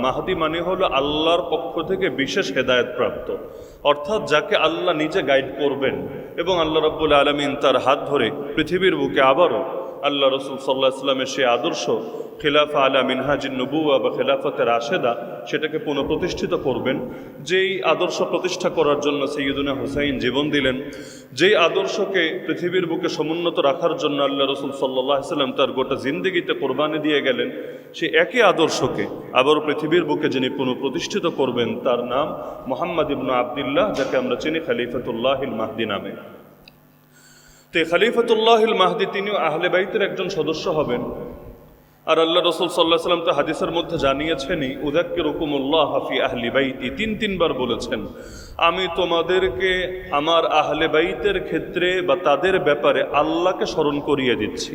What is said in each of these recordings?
মাহদি মানে হলো আল্লাহর পক্ষ থেকে বিশেষ হেদায়েত প্রাপ্ত, অর্থাৎ যাকে আল্লাহ নিজে গাইড করবেন এবং আল্লাহ রাব্বুল আলামিন তার হাত ধরে পৃথিবীর বুকে আবারও আল্লাহ রসুল সাল্লাল্লাহু আলাইহি ওয়াসাল্লামের সেই আদর্শ খিলাফা আলা মিনহাজিন নবুওয়া বা খিলাফতে রাশেদা সেটাকে পুনঃপ্রতিষ্ঠিত করবেন। যেই আদর্শ প্রতিষ্ঠা করার জন্য সাইয়্যিদুনা হুসাইন জীবন দিলেন, যেই আদর্শকে পৃথিবীর বুকে সমুন্নত রাখার জন্য আল্লাহ রসুল সাল্লাল্লাহু আলাইহি ওয়াসাল্লাম তার গোটা জিন্দেগিতে কোরবানি দিয়ে গেলেন, সেই একই আদর্শকে আবারও পৃথিবীর বুকে যিনি পুনঃপ্রতিষ্ঠিত করবেন তার নাম মুহাম্মদ ইবনে আবদুল্লাহ, যাকে আমরা চিনি খলিফাতুল্লাহিল মাহদি নামে। তো খলিফাতুল্লাহিল মাহদি তিনিও আহলে বাইতের একজন সদস্য হবেন। আর আল্লাহ রসুল সাল্লাল্লাহু আলাইহি ওয়াসাল্লাম তো হাদিসের মধ্যে জানিয়েছেনই, উযাক্কিরুকুমুল্লাহ ফি আহলি বাইতি, তিনবার বলেছেন, আমি তোমাদেরকে আমার আহলে বাইতের ক্ষেত্রে বা তাদের ব্যাপারে আল্লাহকে স্মরণ করিয়ে দিচ্ছি।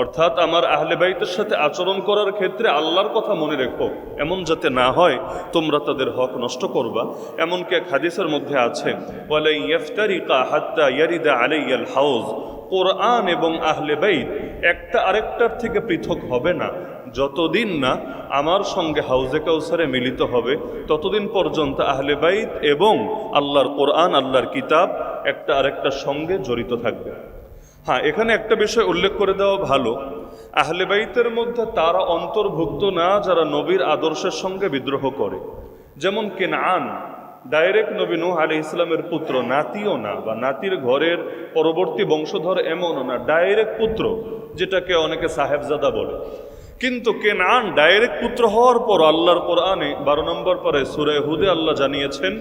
অর্থাৎ আমার আহলে বাইতের সাথে আচরণ করার ক্ষেত্রে আল্লাহর কথা মনে রেখো, এমন যাতে না হয় তোমরা তাদের হক নষ্ট করবা। এমনকি এক হাদিসের মধ্যে আছে, ওয়ালা ইফতারিকা হাত্তা ইয়ারিদা আলাইয়াল হাউজ, কোরআন এবং আহলে বাইত একটা আরেকটার থেকে পৃথক হবে না যতদিন না আমার সঙ্গে হাউজে কাউসারে মিলিত হবে, ততদিন পর্যন্ত আহলে বাইত এবং আল্লাহর কোরআন, আল্লাহর কিতাব একটা আরেকটার সঙ্গে জড়িত থাকবে। হ্যাঁ, এখানে একটা বিষয় উল্লেখ করে দেওয়া ভালো, আহলে বাইতের মধ্যে তারা অন্তর্ভুক্ত না যারা নবীর আদর্শের সঙ্গে বিদ্রোহ করে। যেমন কেনআন ডাইরেক্ট নবী নূহ আলাইহিস সালামের পুত্র, নাতিও না বা নাতির ঘরের পরবর্তী বংশধর এমনও না, ডাইরেক্ট পুত্র, যেটাকে অনেকে সাহেবজাদা বলে। কিন্তু কেনআন ডাইরেক্ট পুত্র হওয়ার পর আল্লাহর কোরআনে 12 নম্বর পরে সূরা হুদে আল্লাহ জানিয়েছেন,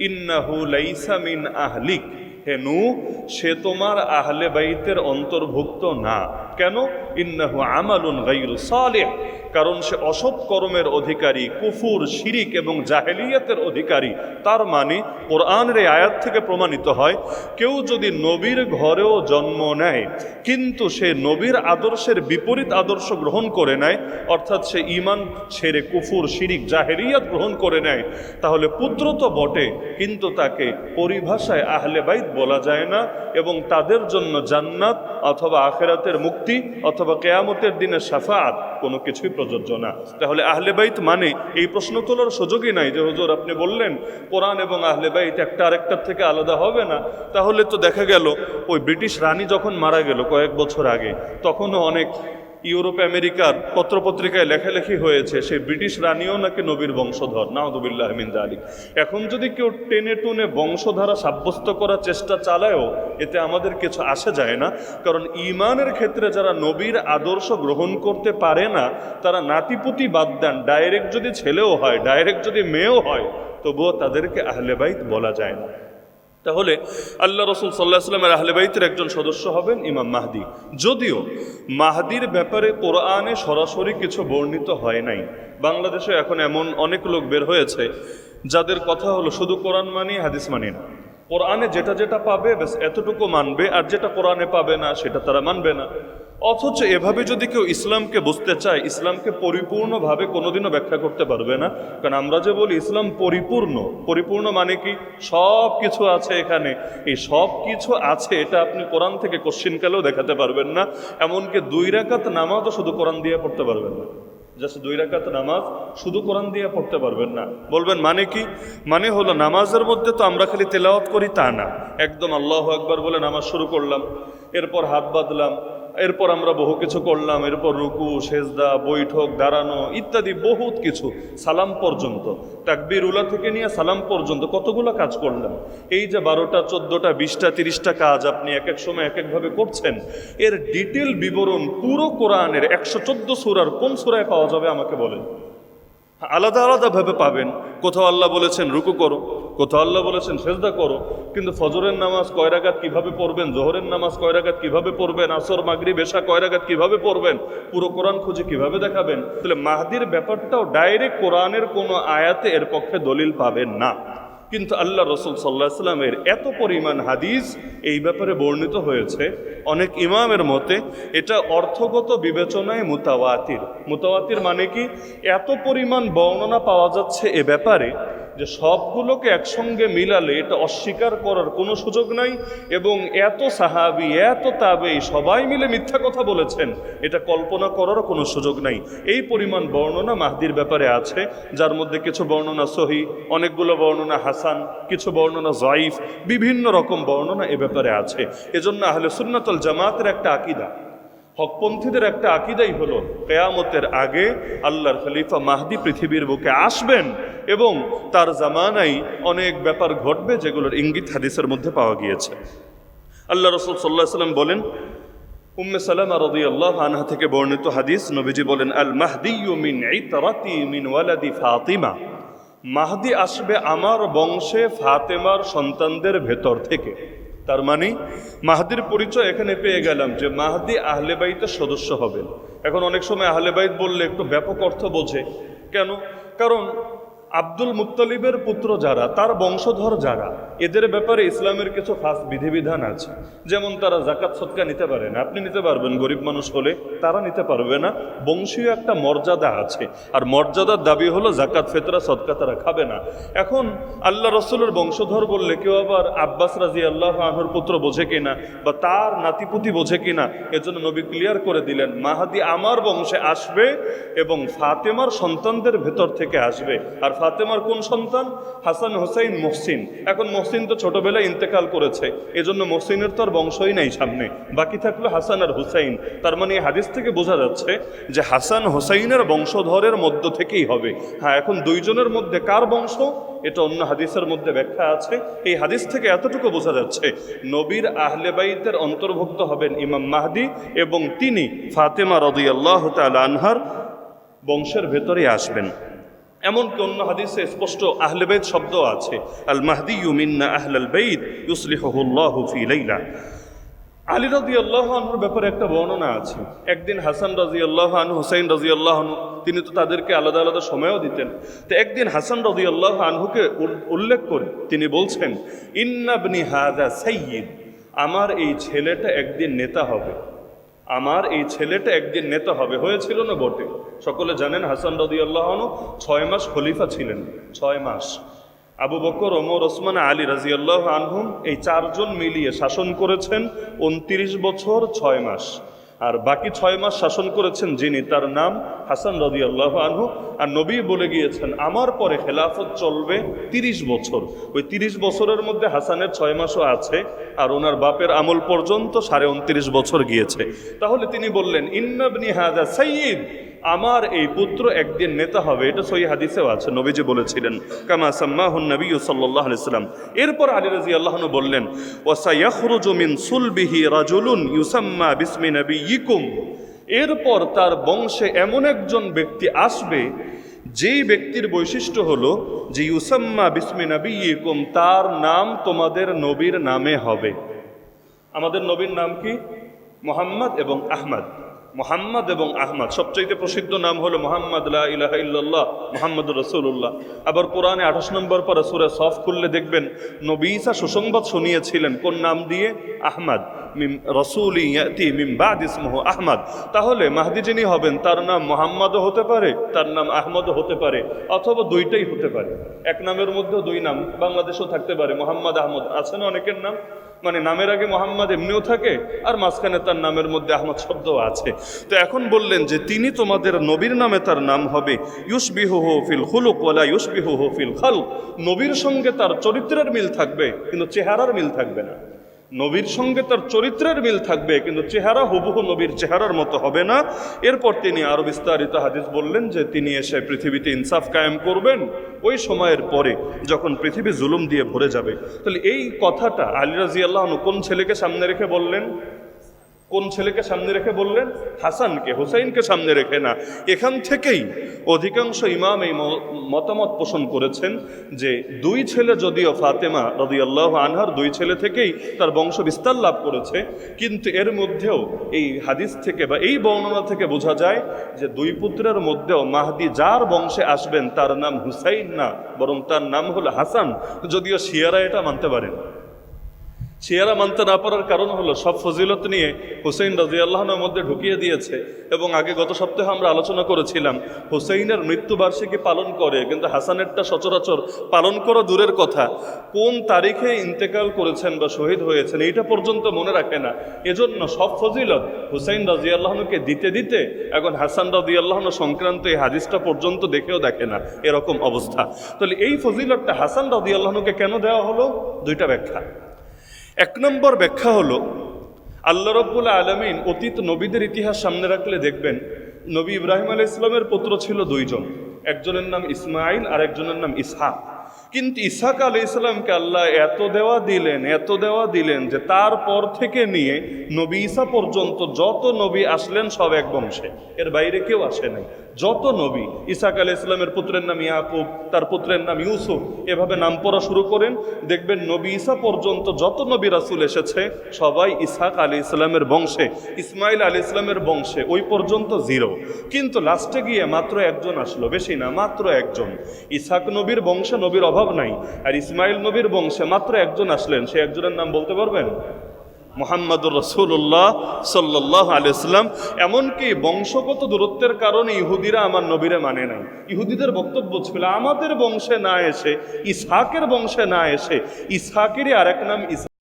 ইন্নাহু লাইসা মিন আহলিক, হে নূহ সে তোমার আহলে বাইতের অন্তর্ভুক্ত না। কেন? ইন্নাহু আমালুন গায়রু সালিহ, কারণ সে অসৎ কর্মের অধিকারী, কুফুর, শিরিক এবং জাহেলিয়াতের অধিকারী। তার মানে কোরআনের এই আয়াত থেকে প্রমাণিত হয়, কেউ যদি নবীর ঘরেও জন্ম নেয় কিন্তু সে নবীর আদর্শের বিপরীত আদর্শ গ্রহণ করে নেয়, অর্থাৎ সে ঈমান ছেড়ে কুফুর, শিরিক, জাহেলিয়াত গ্রহণ করে নেয়, তাহলে পুত্র তো বটে কিন্তু তাকে পরিভাষায় আহলে বাইত বলা যায় না এবং তাদের জন্য জান্নাত অথবা আখিরাতের মুক্তি অথবা কিয়ামতের দিনের শাফাআত কোনো কিছুই প্রযোজ্য না। তাহলে আহলে বাইত মানে এই প্রশ্ন তোলার সুযোগই নাই যে হুজুর আপনি বললেন কোরআন এবং আহলে বাইত একটা আরেকটার থেকে আলাদা হবে না। তাহলে তো দেখা গেল ওই ব্রিটিশ রানী যখন মারা গেল কয়েক বছর আগে, তখনও অনেক ইউরোপ আমেরিকার পত্রপত্রিকায় লেখালেখি হয়েছে সেই ব্রিটিশ রানীও নাকি নবীর বংশধর, নাউযুবিল্লাহি মিন যালিক। এখন যদি কেউ টেনে টুনে বংশধারা সাব্যস্ত করার চেষ্টা চালায়ও এতে আমাদের কিছু আসে যায় না, কারণ ঈমানের ক্ষেত্রে যারা নবীর আদর্শ গ্রহণ করতে পারে না তারা নাতিপুতি বাদ দেন, ডাইরেক্ট যদি ছেলেও হয়, ডাইরেক্ট যদি মেয়েও হয়, তবুও তাদেরকে আহলে বাইত বলা যায় না। তাহলে আল্লাহ রসুল সাল্লাল্লাহু আলাইহি ওয়াসাল্লামের আহলে বাইতের একজন সদস্য হবেন ইমাম মাহদি। যদিও মাহদির ব্যাপারে কোরআনে সরাসরি কিছু বর্ণিত হয় নাই। বাংলাদেশে এখন এমন অনেক লোক বের হয়েছে যাদের কথা হলো শুধু কোরআন মানি, হাদিস মানি না। কোরআনে যেটা যেটা পাবে ব্যাস এতটুকু মানবে, আর যেটা কোরআনে পাবে না সেটা তারা মানবে না। অথচ এভাবে যদি কেউ ইসলামকে বুঝতে চায়, ইসলামকে পরিপূর্ণভাবে কোনোদিনও ব্যাখ্যা করতে পারবে না। কারণ আমরা যে বলি ইসলাম পরিপূর্ণ, পরিপূর্ণ মানে কি? সব কিছু আছে এখানে। এই সব কিছু আছে এটা আপনি কোরআন থেকে কোশ্চিনকালেও দেখাতে পারবেন না। এমনকি 2 রাকাত নামাজও শুধু কোরআন দিয়ে পড়তে পারবেন না। জাস্ট 2 রাকাত নামাজ শুধু কোরআন দিয়ে পড়তে পারবেন না। বলবেন মানে কি? মানে হলো নামাজের মধ্যে তো আমরা খালি তেলাওয়াত করি তা না, একদম আল্লাহু আকবার বলে নামাজ শুরু করলাম, এরপর হাত বাঁধলাম, এরপর আমরা বহু কিছু করলাম, এরপর রুকু, সেজদা, বৈঠক, দাঁড়ানো ইত্যাদি বহুত কিছু, সালাম পর্যন্ত, তাকবীর উলা থেকে নিয়ে সালাম পর্যন্ত কতগুলো কাজ করলাম। এই যে 12টা, 14টা, 20টা, 30টা কাজ আপনি এক এক সময় এক একভাবে করছেন, এর ডিটেল বিবরণ পুরো কোরআনের 114 সূরার কোন সূরায় পাওয়া যাবে আমাকে বলেন? আলাদা আলাদাভাবে পাবেন। কোথাও আল্লাহ বলেছেন রুকু করো, কোথাও আল্লাহ বলেছেন সেজদা করো, কিন্তু ফজরের নামাজ কয় রাকাত কিভাবে পড়বেন, জোহরের নামাজ কয় রাকাত কিভাবে পড়বেন, আসর, মাগরিব, এশা কয় রাকাত কিভাবে পড়বেন, পুরো কোরআন খুঁজে কিভাবে দেখাবেন? তাহলে মাহদির ব্যাপারটাও ডাইরেক্ট কোরআনের কোনো আয়াতে এর পক্ষে দলিল পাবেন না। কিন্তু আল্লাহ রসুল সাল্লাল্লাহু আলাইহি ওয়াসাল্লামের এত পরিমাণ হাদিস এই ব্যাপারে বর্ণিত হয়েছে, অনেক ইমামের মতে এটা অর্থগত বিবেচনায় মুতাওয়াতির। মুতাওয়াতির মানে কি? এত পরিমাণ বর্ণনা পাওয়া যাচ্ছে এ ব্যাপারে যে সবগুলোকে একসঙ্গে মিলালে এটা অস্বীকার করার কোনো সুযোগ নাই, এবং এত সাহাবি এত তাবেঈ সবাই মিলে মিথ্যা কথা বলেছেন, এটা কল্পনা করারও কোনো সুযোগ নাই। এই পরিমাণ বর্ণনা মাহদির ব্যাপারে আছে, যার মধ্যে কিছু বর্ণনা সহি, অনেকগুলো বর্ণনা হাসান, কিছু বর্ণনা জয়ীফ, বিভিন্ন রকম বর্ণনা এ ব্যাপারে আছে। এজন্য আহলে সুন্নাত ওয়াল জামাতের একটা আকীদা, হকপন্থীদের একটা আকীদাই হলো কিয়ামতের আগে আল্লাহর খলিফা মাহদি পৃথিবীর বুকে আসবেন এবং তার জামানায় অনেক ব্যাপার ঘটবে যেগুলোর ইঙ্গিত হাদিসের মধ্যে পাওয়া গিয়েছে। আল্লাহ রাসূল সাল্লাল্লাহু আলাইহি ওয়াসাল্লাম বলেন, উম্মে সালামা রাদিয়াল্লাহু আনহা থেকে বর্ণিত হাদিস, নবীজি বলেন, আল মাহদিয়্যু মিন ইতরাতি মিন ওয়ালাদি ফাতিমা, মাহদি আসবে আমার বংশে ফাতেমার সন্তানদের ভেতর থেকে। তার মানে মাহদির পরিচয় এখানে পেয়ে গেলাম যে মাহদি আহলে বাইতের সদস্য হবেন। এখন অনেক সময় আহলে বাইত বললে একটু ব্যাপক অর্থ বোঝে কেন? কারণ আব্দুল মুত্তালিবের পুত্র যারা, তার বংশধর যারা, এদের ব্যাপারে ইসলামের কিছু খাস বিধিবিধান আছে। যেমন তারা জাকাত সদকা নিতে পারে না, আপনি নিতে পারবেন গরিব মানুষ হলে, তারা নিতে পারবে না। বংশীয় একটা মর্যাদা আছে, আর মর্যাদার দাবি হলো জাকাত ফেতরা সদকা তারা খাবে না। এখন আল্লাহ রসুলের বংশধর বললে কেউ আবার আব্বাস রাদিয়াল্লাহু আনহুর পুত্র বোঝে কিনা বা তার নাতিপুতি বোঝে কিনা, এজন্য নবী ক্লিয়ার করে দিলেন মাহদি আমার বংশে আসবে এবং ফাতেমার সন্তানদের ভেতর থেকে আসবে। আর ফাতেমার কোন সন্তান? হাসান, হোসেইন, মহসিন। এখন মহসিন তো ছোটবেলায় ইন্তেকাল করেছে, এজন্য মহসিনের তো আর বংশই নাই সামনে, বাকি থাকলো হাসান আর হুসাইন। তার মানে এই হাদিস থেকে বোঝা যাচ্ছে যে হাসান হোসাইনের বংশধরের মধ্য থেকেই হবে। হ্যাঁ, এখন দুইজনের মধ্যে কার বংশ, এটা অন্য হাদিসের মধ্যে ব্যাখ্যা আছে। এই হাদিস থেকে এতটুকু বোঝা যাচ্ছে নবীর আহলে বাইতের অন্তর্ভুক্ত হবেন ইমাম মাহদি, এবং তিনি ফাতেমা রাদিয়াল্লাহু তাআলা আনহার বংশের ভেতরে আসবেন। এমনকি অন্য হাদিসে স্পষ্ট আহলে বাইত শব্দ আছে, আল মাহদিয়্যু মিন্না আহলাল বাইত ইউসলিহুল্লাহু ফি লাইলা। আলী রাদিয়াল্লাহু আনহুর ব্যাপারে একটা বর্ণনা আছে, একদিন হাসান রাদিয়াল্লাহু আনহু, হুসাইন রাদিয়াল্লাহু আনহু, তিনি তো তাদেরকে আলাদা আলাদা সময়ও দিতেন। তো একদিন হাসান রাদিয়াল্লাহু আনহুকে উল্লেখ করে তিনি বলছেন, ইন্না ইবনি হাযা সাইয়্যিদ, আমার এই ছেলেটা একদিন নেতা হবে, আমার এই ছেলেটা একদিন নেতা হবে। হয়েছিল না বটে? সকলে জানেন হাসান রাদিয়াল্লাহু আনহু 6 মাস খলিফা ছিলেন, 6 মাস। আবু বকর, ওমর, ওসমান, আলী রাদিয়াল্লাহু আনহুম এই 4 জন মিলিয়ে শাসন করেছেন 29 বছর 6 মাস। আর বাকি 6 মাস শাসন করেছেন যিনি, তার নাম হাসান রাদিয়াল্লাহু আনহু। আর নবী বলে গিয়েছেন আমার পরে খেলাফত চলবে 30 বছর। ওই 30 বছরের মধ্যে হাসানের 6 মাসও আছে, আর ওনার বাপের আমল পর্যন্ত 29.5 বছর গিয়েছে। তাহলে তিনি বললেন ইন্না ইবনি হাযা সাইয়্যিদ, আমার এই পুত্র একদিন নেতা হবে। এটা সহিহ হাদিসেও আছে, নবীজি বলেছিলেন কামা সাম্মাহুন নবী সাল্লাল্লাহু আলাইহি সাল্লাম। এরপর আলী রাদিয়াল্লাহু আনহু বললেন ওয়া সায়াখরুজু মিন সুলবিহি রাজুলুন ইউসাম্মা বিসমি নবিয়িকুম, এরপর তার বংশে এমন একজন ব্যক্তি আসবে যেই ব্যক্তির বৈশিষ্ট্য হলো যে ইউসাম্মা বিসমি নবিয়িকুম, তার নাম তোমাদের নবীর নামে হবে। আমাদের নবীর নাম কি? মুহাম্মদ এবং আহমদ। মুহাম্মদ এবং আহমদ, সবচাইতে প্রসিদ্ধ নাম হলো মুহাম্মদ লা ইলাহা ইল্লাল্লাহ মুহাম্মাদুর রাসূলুল্লাহ। আবার কোরআনে 28 নম্বর পারা সূরা সফ খুললে দেখবেন নবী ঈসা সুসংবাদ শুনিয়েছিলেন কোন নাম দিয়ে? আহমদ। মিন রাসূলি ইয়াতি মিন বাদ ইসমুহু আহমদ। তাহলে মাহদি যিনি হবেন তার নাম মুহাম্মদও হতে পারে, তার নাম আহমদও হতে পারে, অথবা দুইটাই হতে পারে। এক নামের মধ্যে দুই নাম, বাংলাদেশেও থাকতে পারে মুহাম্মদ আহমদ, আছে না অনেকের নাম, মানে নামের আগে মোহাম্মদ এমনিও থাকে আর মাঝখানে তার নামের মধ্যে আহমদ শব্দও আছে। তো এখন বললেন যে তিনি তোমাদের নবীর নামে তার নাম হবে ইউশবিহুহু ফিল খুলুক ওয়ালা ইউশবিহুহু ফিল খালক, নবীর সঙ্গে তার চরিত্রের মিল থাকবে কিন্তু চেহারার মিল থাকবে না। নবীর সঙ্গে তার চরিত্রের মিল থাকবে কিন্তু চেহারা হুবহু নবীর চেহারার মতো হবে না। এরপর তিনি আরো বিস্তারিত হাদিস বললেন যে তিনি এসে পৃথিবীতে ইনসাফ কায়েম করবেন ওই সময়ের পরে যখন পৃথিবী জুলুম দিয়ে ভরে যাবে। তাহলে এই কথাটা আলী রাদিয়াল্লাহু আনহু কোন ছেলেকে সামনে রেখে বললেন? কোন ছেলেকে সামনে রেখে বললেন? হাসানকে, হুসাইনকে সামনে রেখে না। এখান থেকেই অধিকাংশ ইমাম এই মতামত পোষণ করেছেন যে দুই ছেলে যদিও ফাতেমা রাদিয়াল্লাহু আনহার দুই ছেলে থেকেই তার বংশ বিস্তার লাভ করেছে, কিন্তু এর মধ্যেও এই হাদিস থেকে বা এই বর্ণনা থেকে বোঝা যায় যে দুই পুত্রের মধ্যেও মাহদি যার বংশে আসবেন তার নাম হুসাইন না, বরং তার নাম হলো হাসান, যদিও শিয়ারা এটা মানতে পারেন। শিয়ারা মানতে না পারার কারণ হলো সব ফজিলত নিয়ে হুসেইন রাদিয়াল্লাহু আনহুর মধ্যে ঢুকিয়ে দিয়েছে। এবং আগে গত সপ্তাহে আমরা আলোচনা করেছিলাম হুসেইনের মৃত্যুবার্ষিকী পালন করে, কিন্তু হাসানেরটা সচরাচর পালন করা দূরের কথা, কোন তারিখে ইন্তেকাল করেছেন বা শহীদ হয়েছেন এইটা পর্যন্ত মনে রাখে না। এজন্য সব ফজিলত হুসেইন রাদিয়াল্লাহু আনহুকে দিতে দিতে এখন হাসান রাদিয়াল্লাহু আনহু সংক্রান্ত এই হাদিসটা পর্যন্ত দেখেও দেখে না, এরকম অবস্থা। তাহলে এই ফজিলতটা হাসান রাদিয়াল্লাহু আনহুকে কেন দেওয়া হলো? দুইটা ব্যাখ্যা। এক নম্বর ব্যাখ্যা হলো, আল্লাহ রাব্বুল আলামিন অতীত নবীদের ইতিহাস সামনে রাখলে দেখবেন নবী ইব্রাহিম আলাইহিস সালামের পুত্র ছিল দুইজন, একজনের নাম ইসমাইল আর একজনের নাম ইসহাক। কিন্তু ইসহাক আলাইহিস সালামকে আল্লাহ এত দেওয়া দিলেন যে তারপর থেকে নিয়ে নবী ঈসা পর্যন্ত যত নবী আসলেন সব এক বংশে, এর বাইরে কেউ আসে নাই। যত নবী, ইসহাক আলাইহিস সালামের পুত্রের নাম ইয়াকুব, তার পুত্রের নাম ইউসুফ, এভাবে নাম পড়া শুরু করেন, দেখবেন নবী ঈসা পর্যন্ত যত নবী রাসূল এসেছে সবাই ইসহাক আলাইহিস সালামের বংশে, ইসমাইল আলাইহিস সালামের বংশে, ওই পর্যন্ত জিরো। কিন্তু লাস্টে গিয়ে মাত্র একজন আসলো, বেশি না, মাত্র একজন। ইসহাক নবীর বংশে নবীর অভাব নাই, আর ইসমাইল নবীর বংশে মাত্র একজন আসলেন। সে একজনের নাম বলতে পারবেন? মুহাম্মাদুর রাসূলুল্লাহ সাল্লাল্লাহু আলাইহি ওয়াসাল্লাম। এমনকি বংশগত দূরত্বের কারণে ইহুদিরা আমার নবীরে মানে নাই। ইহুদিদের বক্তব্য ছিল আমাদের বংশে না এসে, ইসহাকের বংশে না এসে, ইসহাকেরই আরেক নাম ইসহাক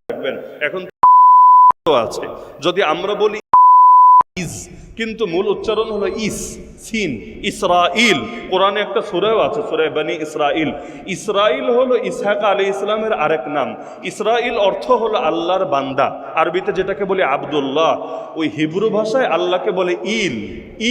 রাখবেন। এখন আছে, যদি আমরা বলি ইস, কিন্তু মূল উচ্চারণ হলো ইস, সিন, ইসরাইল। কোরআনে একটা সূরাও আছে, সূরা বনী ইসরাইল। ইসরাইল হলো ইসহাক আলাইহিস সালামের আরেক নাম। ইসরাইল অর্থ হলো আল্লাহর বান্দা, আরবিতে যেটাকে বলে আব্দুল্লাহ। ওই হিব্রু ভাষায় আল্লাহকে বলে ইল।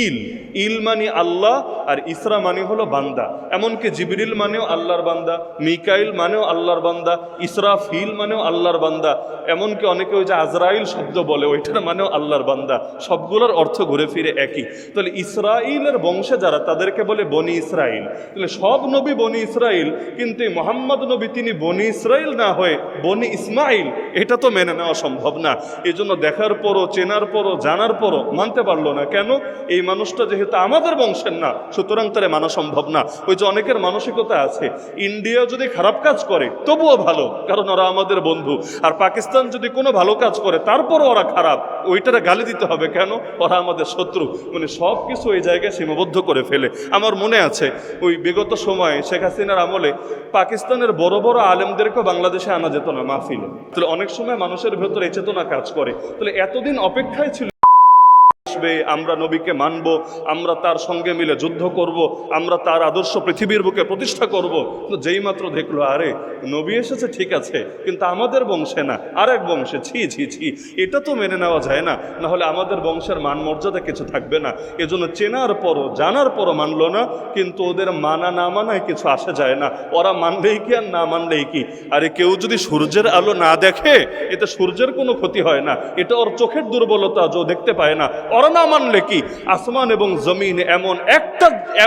ইল ইল মানে আল্লাহ, আর ইসরা মানে হলো বান্দা। এমনকি জিবরিল মানেও আল্লাহর বান্দা, মিকাইল মানেও আল্লাহর বান্দা, ইসরাফিল মানেও আল্লাহর বান্দা। এমনকি অনেকে ওই যে আজরাইল শব্দ বলে, ওইটার মানেও আল্লাহর বান্দা। সবগুলোর অর্থ ঘুরে ফিরে একই। তাহলে ইসরাইলের বংশে যারা, তাদেরকে বলে বনি ইসরাইল। তাহলে সব নবী বনি ইসরাইল, কিন্তু মোহাম্মদ নবী তিনি বনি ইসরাইল না হয়ে বনি ইসমাইল, এটা তো মেনে নেওয়া সম্ভব না। এই জন্য দেখার পরও, চেনার পরও, জানার পরও মানতে পারলো না। কেন? এই মানুষটা যেহেতু আমাদের বংশের না, সুতরাং তারে মানা সম্ভব না। ওই যে অনেকের মানসিকতা আছে, ইন্ডিয়া যদি খারাপ কাজ করে তবুও ভালো, কারণ ওরা আমাদের বন্ধু। আর পাকিস্তান যদি কোনো ভালো কাজ করে তারপরও ওরা খারাপ, ওইটারে গালি দিতে হবে কেন? ওরা আমাদের শত্রু। মানে সব কিছু এই জায়গায় সীমাবদ্ধ করে ফেলে। আমার মনে আছে ওই বিগত সময়ে শেখ হাসিনার আমলে পাকিস্তানের বড় বড় আলেমদেরকেও বাংলাদেশে আনা যেত না মাহফিলে। তাহলে অনেক সময় মানুষের ভেতরে এই চেতনা কাজ করে। তাহলে এতদিন অপেক্ষায় ছিল আসবে, আমরা নবীকে মানব, আমরা তার সঙ্গে মিলে যুদ্ধ করব, আমরা তার আদর্শ পৃথিবীর বুকে প্রতিষ্ঠা করব। তো যেই মাত্র দেখলো আরে নবী এসেছে ঠিক আছে, কিন্তু আমাদের বংশে না, আরেক বংশে, ছি ছি ছি, এটা তো মেনে নেওয়া যায় না। না হলে আমাদের বংশের মান মর্যাদা কিছু থাকবে না। এজন্য চেনার পরও, জানার পরও মানলো না। কিন্তু ওদের মানা না মানায় কিছু আসে যায় না। ওরা মানলেই কি আর না মানলেই কি? আরে কেউ যদি সূর্যের আলো না দেখে, এতে সূর্যের কোনো ক্ষতি হয় না, এটা ওর চোখের দুর্বলতা, যে দেখতে পায় না। ওরা না মানলে কি? আসমান এবং জমিন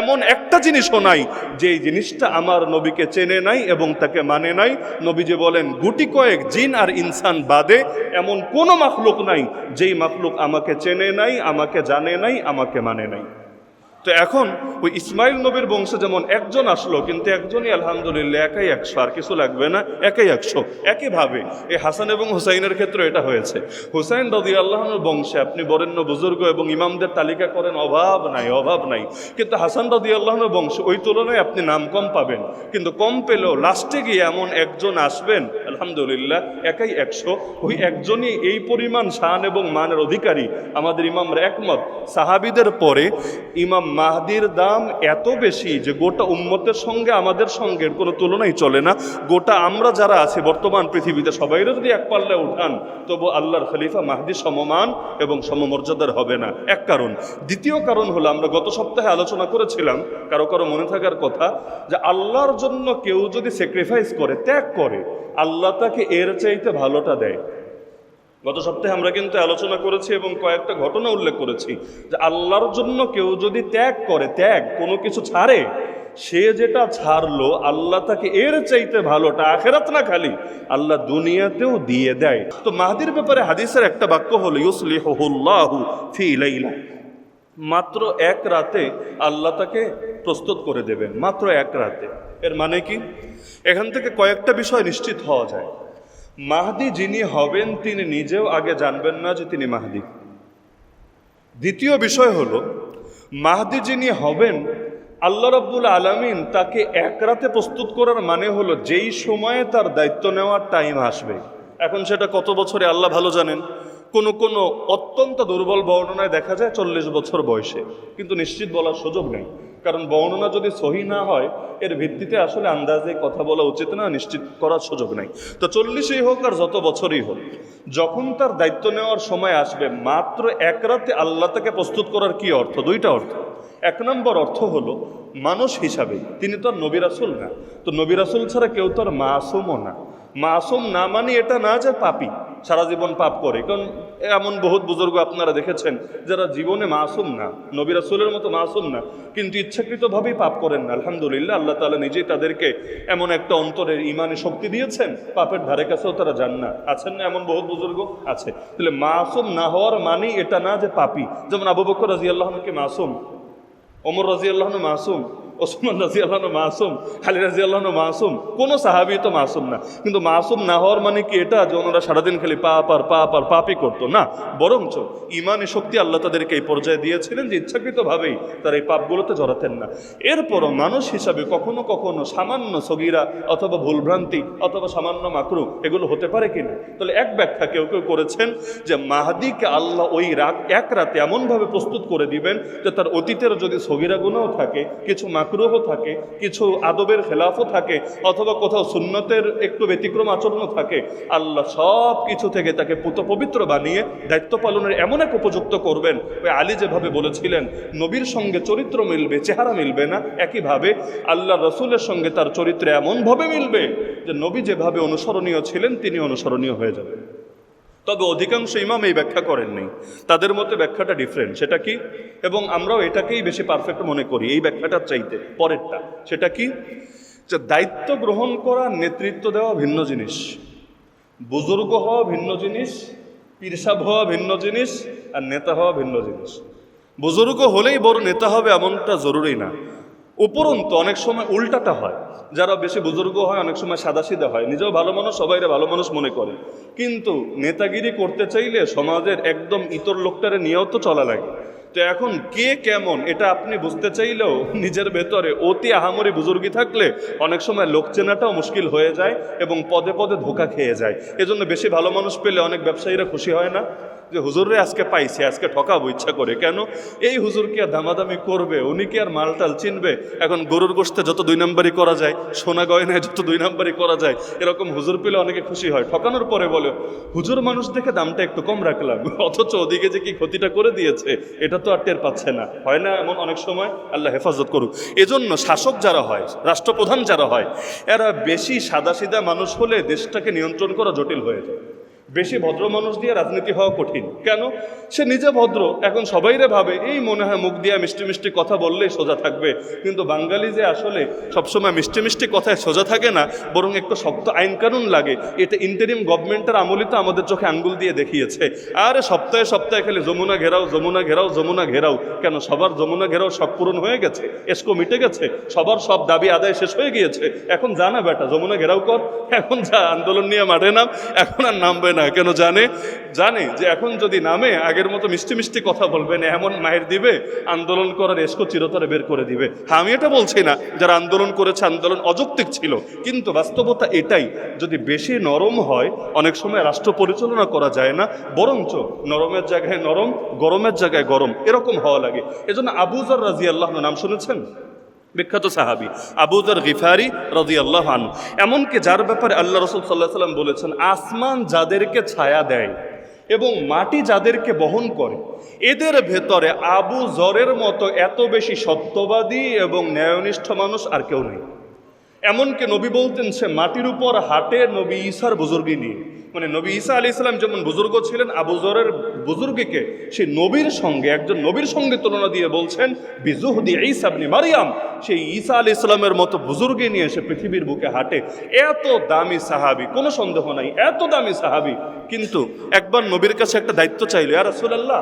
এমন একটা জিনিসও নাই যেই জিনিসটা আমার নবীকে চেনে নাই এবং তাকে মানে নাই। নবীজি বলেন গুটি কয়েক জিন আর ইনসান বাদে এমন কোনো মাখলুক নাই যেই মাখলুক আমাকে চেনে নাই, আমাকে জানে নাই, আমাকে মানে নাই। তো এখন ওই ইসমাইল নবীর বংশে যেমন একজন আসলো, কিন্তু একজনই আলহামদুলিল্লাহ, একাই 100, আর কিছু লাগবে না, একাই 100। একইভাবে এই হাসান এবং হুসাইনের ক্ষেত্রে এটা হয়েছে। হুসাইন রাদিয়াল্লাহু আনহুর বংশে আপনি বরেণ্য বুজুর্গ এবং ইমামদের তালিকা করেন, অভাব নাই। কিন্তু হাসান রাদিয়াল্লাহু আনহুর বংশ ওই তুলনায় আপনি নাম কম পাবেন। কিন্তু কম পেলেও লাস্টে গিয়ে এমন একজন আসবেন, আলহামদুলিল্লাহ, একাই 100। ওই একজনই এই পরিমাণ শান এবং মানের অধিকারী। আমাদের ইমামরা একমত, সাহাবীদের পরে ইমাম মাহদির দাম এত বেশি যে গোটা উম্মতের সঙ্গে আমাদের সঙ্গে কোনো তুলনাই চলে না। গোটা আমরা যারা আছি বর্তমান পৃথিবীতে সবাইরা যদি এক পাল্লায় উঠান, তবু আল্লাহর খলিফা মাহদি সমমান এবং সমমর্যাদার হবে না। এক কারণ। দ্বিতীয় কারণ হলো, আমরা গত সপ্তাহে আলোচনা করেছিলাম, কারো কারো মনে থাকার কথা, যে আল্লাহর জন্য কেউ যদি স্যাক্রিফাইস করে, ত্যাগ করে, আল্লাহ তাকে এর চাইতে ভালোটা দেয়। গত সপ্তাহে আমরা কিন্তু আলোচনা করেছি এবং কয়েকটা ঘটনা উল্লেখ করেছি যে আল্লাহর জন্য কেউ যদি ত্যাগ করে, কোনো কিছু ছাড়ে, সে যেটা ছাড়লো আল্লাহ তাকে এর চাইতে ভালোটা, আখিরাত না খালি, আল্লাহ দুনিয়াতেও দিয়ে দেয়। তো মাহদির ব্যাপারে হাদিসের একটা বাক্য হলো ইউসলিহুল্লাহু ফি লাইলা, মাত্র এক রাতে আল্লাহ তাকে প্রস্তুত করে দেবেন, মাত্র এক রাতে। এর মানে কি? এখান থেকে কয়েকটা বিষয় নিশ্চিত হওয়া যায়। মাহদি যিনি হবেন তিনি নিজেও আগে জানবেন না যে তিনি মাহদি। দ্বিতীয় বিষয় হলো, মাহদি যিনি হবেন আল্লাহ রাব্বুল আলামিন তাকে এক রাতে প্রস্তুত করার মানে হলো যেই সময়ে তার দায়িত্ব নেওয়ার টাইম আসবে। এখন সেটা কত বছরে আল্লাহ ভালো জানেন। কোনো অত্যন্ত দুর্বল বর্ণনায় দেখা যায় 40 বছর বয়সে, কিন্তু নিশ্চিত বলার সুযোগ নেই, কারণ বর্ণনা যদি সহি না হয় এর ভিত্তিতে আসলে আন্দাজে কথা বলা উচিত না, নিশ্চিত করার সুযোগ নেই। তো 40ই হোক আর যত বছরই হোক, যখন তার দায়িত্ব নেওয়ার সময় আসবে, মাত্র এক রাতে আল্লাহ তাকে প্রস্তুত করার কি অর্থ? দুইটা অর্থ। এক নম্বর অর্থ হলো মানুষ হিসাবে তিনি তো আর নবী রাসূল না, তো নবী রাসূল ছাড়া কেউ তো আর মাসুমও না। মাসুম না মানে এটা না যে পাপী, সারা জীবন পাপ করে, কারণ এমন বহুত বুজুর্গ আপনারা দেখেছেন যারা জীবনে মাসুম না, নবী রাসূলের মতো মাসুম না, কিন্তু ইচ্ছাকৃতভাবেই পাপ করেন না। আলহামদুলিল্লাহ, আল্লাহ তাআলা নিজেই তাদেরকে এমন একটা অন্তরের ইমানে শক্তি দিয়েছেন, পাপের ধারে কাছেও তারা যান না। আছেন না এমন বহুত বুজুর্গ? আছে। তাহলে মাসুম না হওয়ার মানে এটা না যে পাপী। যেমন আবু বকর রাদিয়াল্লাহু আনহু কি মাসুম? ওমর রাদিয়াল্লাহু আনহু মাসুম? ওসমান রাদিয়াল্লাহু আনহু মাসুম? আলী রাদিয়াল্লাহু আনহু মাসুম? কোনো সাহাবী তো মাসুম না। কিন্তু মাসুম না হওয়ার মানে কি এটা যে ওনারা সারাদিন খালি পাপ আর পাপই করতো? না, বরঞ্চ ইমানে শক্তি আল্লাহ তাদেরকে এই পর্যায়ে দিয়েছিলেন যে ইচ্ছাকৃতভাবেই তারা এই পাপগুলোতে জড়াতেন না। এরপরও মানুষ হিসাবে কখনো কখনো সামান্য সগীরা অথবা ভুলভ্রান্তি অথবা সামান্য মাকরু এগুলো হতে পারে কিনা? তাহলে এক ব্যাখ্যা কেউ কেউ করেছেন যে মাহদিকে আল্লাহ ওই এক রাতে এমনভাবে প্রস্তুত করে দিবেন যে তার অতীতের যদি সগীরা গুনাহ থাকে, কিছু মাকরুহও থাকে, কিছু আদবের খেলাফও থাকে, অথবা কোথাও সুন্নতের একটু ব্যতিক্রম আচরণও থাকে, আল্লাহ সব কিছু থেকে তাকে পবিত্র বানিয়ে দায়িত্ব পালনের এমন এক উপযুক্ত করবেন। ওই আলী যেভাবে বলেছিলেন নবীর সঙ্গে চরিত্র মিলবে, চেহারা মিলবে না, একইভাবে আল্লাহ রসুলের সঙ্গে তার চরিত্র এমনভাবে মিলবে যে নবী যেভাবে অনুসরণীয় ছিলেন তিনি অনুসরণীয় হয়ে যাবেন। তবে অধিকাংশ ইমাম এই ব্যাখ্যা করেননি, তাদের মতে ব্যাখ্যাটা ডিফারেন্ট। সেটা কি? এবং আমরাও এটাকেই বেশি পারফেক্ট মনে করি এই ব্যাখ্যাটার চাইতে, পরেরটা। সেটা কি? যে দায়িত্ব গ্রহণ করা, নেতৃত্ব দেওয়া ভিন্ন জিনিস, বুজুর্গ হওয়া ভিন্ন জিনিস, পীরসাব হওয়া ভিন্ন জিনিস, আর নেতা হওয়া ভিন্ন জিনিস। বুজুর্গ হলেই বড় নেতা হবে এমনটা জরুরি না। উপরন্তু অনেক সময় উল্টাটা হয়, যারা বেশি বুজুর্গ হয় অনেক সময় সাদাসিধা হয়, নিজেও ভালো মানুষ, সবাইরে ভালো মানুষ মনে করে, কিন্তু নেতাগিরি করতে চাইলে সমাজের একদম ইতর লোকটারে নিয়েও তো চলা লাগে। তো এখন কে কেমন এটা আপনি বুঝতে চাইলেও নিজের ভেতরে অতি আহামরি বুজুর্গি থাকলে অনেক সময় লোক চেনাটাও মুশকিল হয়ে যায় এবং পদে পদে ধোঁকা খেয়ে যায়। এজন্য বেশি ভালো মানুষ পেলে অনেক ব্যবসায়ীরা খুশি হয় না যে হুজুরে আজকে পাইছে, আজকে ঠকাবো ইচ্ছা করে। কেন? এই হুজুর কি আর দামাদামি করবে? উনি কি আর মালটাল চিনবে? এখন গরুর গোশতে যত 2 নম্বরই করা যায়, সোনা গয়নায় যত 2 নম্বরই করা যায়, এরকম হুজুর পেলে অনেকে খুশি হয়। ঠকানোর পরে বলে হুজুর মানুষ দেখে দামটা একটু কম রাখলাম, অথচ ওদিকে যে কি ক্ষতিটা করে দিয়েছে এটা তো আর টের পাচ্ছে না। হয় না এমন অনেক সময়? আল্লাহ হেফাজত করুক। এজন্য শাসক যারা হয়, রাষ্ট্রপ্রধান যারা হয়, এরা বেশি সাদাসিধা মানুষ হলে দেশটাকে নিয়ন্ত্রণ করা জটিল হয়ে যায়। বেশি ভদ্র মানুষ দিয়ে রাজনীতি হওয়া কঠিন। কেন? সে নিজে ভদ্র, এখন সবাইরে ভাবে এই মনে হয় মুখ দিয়ে মিষ্টি মিষ্টি কথা বললেই সোজা থাকবে, কিন্তু বাঙালি যে আসলে সবসময় মিষ্টি মিষ্টি কথায় সোজা থাকে না, বরং একটু শক্ত আইন কানুন লাগে। এটা ইন্টারিম গভর্নমেন্টের আমলে তো আমাদের চোখে আঙ্গুল দিয়ে দেখিয়েছে। আরে সপ্তাহে সপ্তাহে খালি যমুনা ঘেরাও, যমুনা ঘেরাও, যমুনা ঘেরাও। কেন? সবার যমুনা ঘেরাও শখ পূরণ হয়ে গেছে, এসকো মিটে গেছে, সবার সব দাবি আদায় শেষ হয়ে গিয়েছে। এখন জানা বেটা যমুনা ঘেরাও কর, এখন যা আন্দোলন নিয়ে মাঠে নাম। এখন আর নামবে না। কেন? জানে যে এখন যদি নামে আগের মতো মিষ্টি মিষ্টি কথা বলবে না, এমন মায়ের দিবে, আন্দোলন করার এসকো চিরতরে বের করে দিবে। হ্যাঁ, আমি এটা বলছি না যারা আন্দোলন করেছে আন্দোলন অযৌক্তিক ছিল, কিন্তু বাস্তবতা এটাই, যদি বেশি নরম হয় অনেক সময় রাষ্ট্র পরিচালনা করা যায় না, বরঞ্চ নরমের জায়গায় নরম, গরমের জায়গায় গরম, এরকম হওয়া লাগে। এজন্য আবু যর রাদিয়াল্লাহু আনহু নাম শুনেছেন? বিখ্যাত সাহাবী আবু যর গিফারি রাদিয়াল্লাহু আনহু, এমনকি যার ব্যাপারে আল্লাহ রাসূল সাল্লাল্লাহু আলাইহি সাল্লাম বলেছেন আসমান যাদেরকে ছায়া দেয় এবং মাটি যাদেরকে বহন করে, এদের ভেতরে আবু যরের মতো এত বেশি সত্যবাদী এবং ন্যায়নিষ্ঠ মানুষ আর কেউ নেই। এমনকি নবী বলতেন সে মাটির উপর হাঁটে নবী ঈসার বুজুর্গি নিয়ে। মানে নবী ঈসা আলাইহিস সালাম যেমন বুজুর্গ ছিলেন, আবু যরের বুজুর্গিকে সেই নবীর সঙ্গে, একজন নবীর সঙ্গে তুলনা দিয়ে বলছেন বিজুহদি ঈসা ইবনে মারইয়াম, সেই ঈসা আলাইহিস সালামের মতো বুজুর্গি নিয়ে সে পৃথিবীর বুকে হাঁটে। এত দামি সাহাবী, কোনো সন্দেহ নাই, এত দামি সাহাবী, কিন্তু একবার নবীর কাছে একটা দায়িত্ব চাইল, ইয়া রাসূলুল্লাহ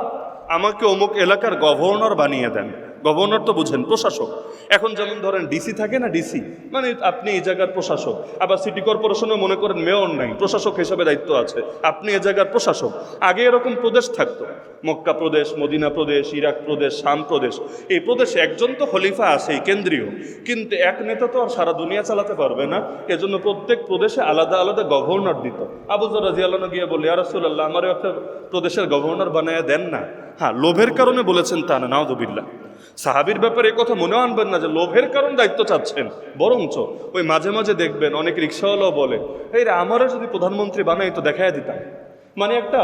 আমাকে অমুক এলাকার গভর্নর বানিয়ে দেন। গভর্নর তো বুঝেন, প্রশাসক। এখন যেমন ধরেন ডিসি থাকে না, ডিসি মানে আপনি এই জায়গার প্রশাসক। আবার সিটি কর্পোরেশনে মনে করেন মেয়র নাই, প্রশাসক হিসাবে দায়িত্ব আছে, আপনি এ জায়গার প্রশাসক। আগে এরকম প্রদেশ থাকতো, মক্কা প্রদেশ, মদিনা প্রদেশ, ইরাক প্রদেশ, শাম প্রদেশ। এই প্রদেশে একজন তো খলিফা আছেই কেন্দ্রীয়, কিন্তু এক নেতা তো আর সারা দুনিয়া চালাতে পারবে না। এজন্য প্রত্যেক প্রদেশে আলাদা আলাদা গভর্নর দিত। আবু যর রাদিয়াল্লাহু আনহু গিয়ে বলল, ইয়া রাসূলুল্লাহ, আমারও একটা প্রদেশের গভর্নর বানায়া দেন না। হ্যাঁ, লোভের কারণে বলেছেন তা না, নাউযুবিল্লাহ। সাহাবীর ব্যাপারে এই কথা মনে আনবেন না যে লোভের কারণ দায়িত্ব চাচ্ছেন, বরঞ্চ ওই মাঝে মাঝে দেখবেন অনেক রিক্সাওয়ালাও বলে, এই রে আমারও যদি প্রধানমন্ত্রী বানাই তো দেখাই দিতাম। মানে একটা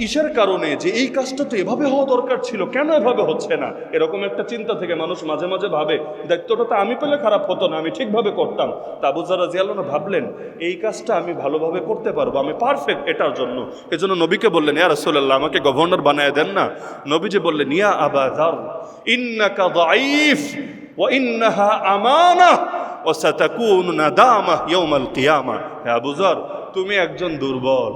ইসের কারণে যে এই কাজটা তো এভাবে হওয়া দরকার ছিল, কেন এভাবে হচ্ছে না, এরকম একটা চিন্তা থেকে মানুষ মাঝে মাঝে ভাবে দায়িত্বটা তো আমি পেলে খারাপ হতো না, আমি ঠিকভাবে করতাম। তা আবু যর রাদিয়াল্লাহু আনহু ভাবলেন এই কাজটা আমি ভালোভাবে করতে পারবো, আমি পারফেক্ট এটার জন্য। এজন্য নবীকে বললেন, ইয়া রাসূলুল্লাহ, আমাকে গভর্নর বানায় দেন না। নবীজি বললেন, ইয়া আবা যর ইন্নাকা দাঈফ ওয়া ইন্নাহা আমানাহ ওয়া সাতাকুনু নাদামাহ ইয়াউমাল কিয়ামাহ। হে আবু যর, তুমি একজন দুর্বল।